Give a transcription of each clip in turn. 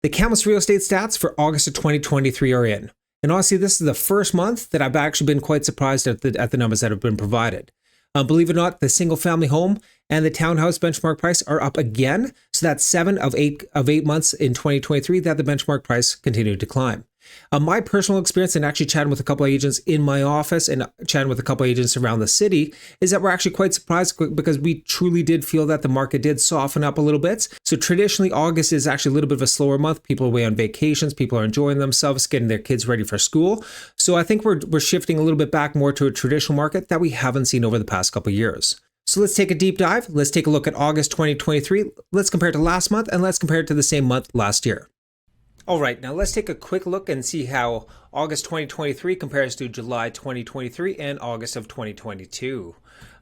The Kamloops real estate stats for August of 2023 are in. And honestly, this is the first month that I've actually been quite surprised at the numbers that have been provided. Believe it or not, the single family home and the townhouse benchmark price are up again. So that's 7 of 8 months in 2023 that the benchmark price continued to climb. My personal experience in actually chatting with a couple of agents in my office and chatting with a couple of agents around the city is that we're actually quite surprised because we truly did feel that the market did soften up a little bit. So traditionally, August is actually a little bit of a slower month. People are away on vacations. People are enjoying themselves, getting their kids ready for school. So I think we're shifting a little bit back more to a traditional market that we haven't seen over the past couple of years. So let's take a deep dive. Let's take a look at August 2023. Let's compare it to last month and let's compare it to the same month last year. All right, now let's take a quick look and see how August 2023 compares to July 2023 and August of 2022.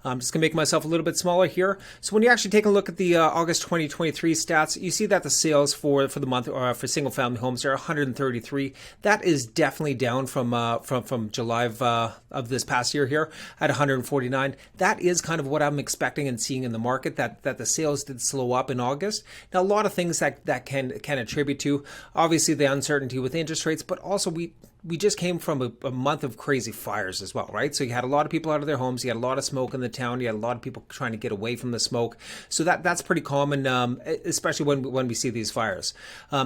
I'm just going to make myself a little bit smaller here. So when you actually take a look at the August 2023 stats, you see that the sales for the month for single family homes are 133. That is definitely down from July of this past year here at 149. That is kind of what I'm expecting and seeing in the market, that the sales did slow up in August. Now, a lot of things that can attribute to, obviously, the uncertainty with interest rates, but also we just came from a month of crazy fires as well, right? So you had a lot of people out of their homes. You had a lot of smoke in the town. You had a lot of people trying to get away from the smoke. So that's pretty common, especially when we see these fires.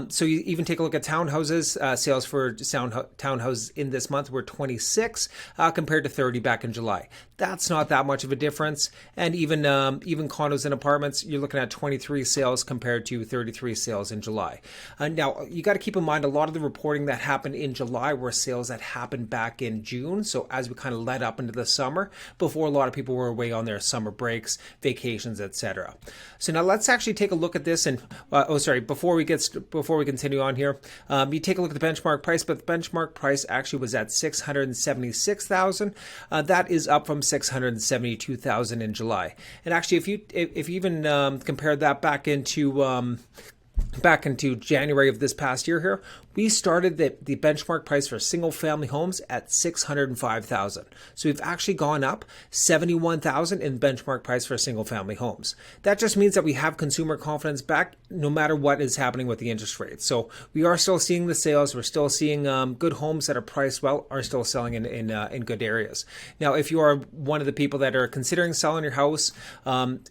So you even take a look at townhouses. Sales for townhouses in this month were 26 compared to 30 back in July. That's not that much of a difference. And even condos and apartments, you're looking at 23 sales compared to 33 sales in July. Now, you got to keep in mind a lot of the reporting that happened in July were sales that happened back in June. So as we kind of led up into the summer, before a lot of people were away on their summer breaks, vacations, etc. So now let's actually take a look at this. And before we continue on here, you take a look at the benchmark price, but the benchmark price actually was at 676,000. That is up from 672,000 in July. And actually, if you even compare that back into January of this past year here, we started the benchmark price for single family homes at 605,000. So we've actually gone up 71,000 in benchmark price for single family homes. That just means that we have consumer confidence back no matter what is happening with the interest rates. So we are still seeing the sales. We're still seeing good homes that are priced well are still selling in good areas. Now, if you are one of the people that are considering selling your house,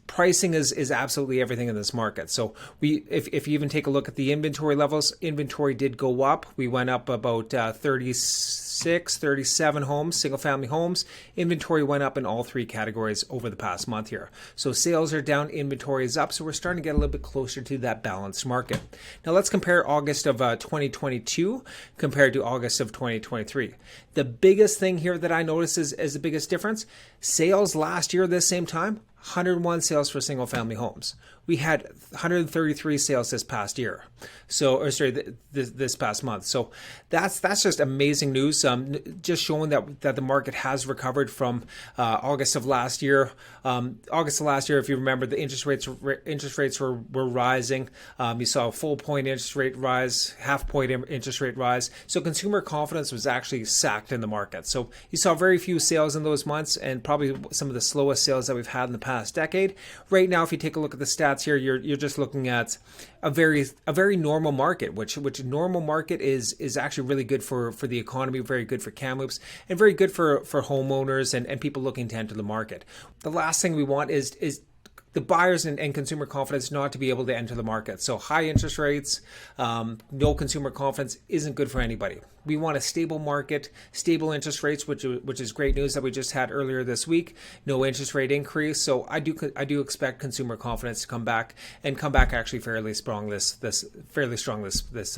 pricing is absolutely everything in this market. So if you even take a look at the inventory levels, inventory did go up. We went up about 37 homes, single family homes. Inventory went up in all three categories over the past month here. So sales are down, inventory is up. So we're starting to get a little bit closer to that balanced market. Now let's compare August of 2022 compared to August of 2023. The biggest thing here that I noticed is the biggest difference. Sales last year, this same time, 101 sales for single family homes. We had 133 sales this past year. This past month. So that's just amazing news. Just showing that the market has recovered from August of last year. August of last year, if you remember, the interest rates were rising. You saw a full point interest rate rise, half point interest rate rise. So consumer confidence was actually sacked in the market. So you saw very few sales in those months, and probably some of the slowest sales that we've had in the past decade. Right now, if you take a look at the stats here, you're just looking at a very normal market, which normal market is actually really good for the economy, very good for Kamloops, and very good for homeowners and people looking to enter the market. The last thing we want is the buyers and consumer confidence not to be able to enter the market. So high interest rates, no consumer confidence isn't good for anybody. We want a stable market, stable interest rates, which is great news that we just had earlier this week. No interest rate increase. So I do expect consumer confidence to come back actually fairly strong this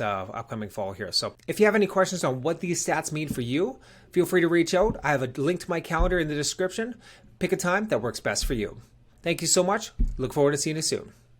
upcoming fall here. So if you have any questions on what these stats mean for you, feel free to reach out. I have a link to my calendar in the description. Pick a time that works best for you. Thank you so much. Look forward to seeing you soon.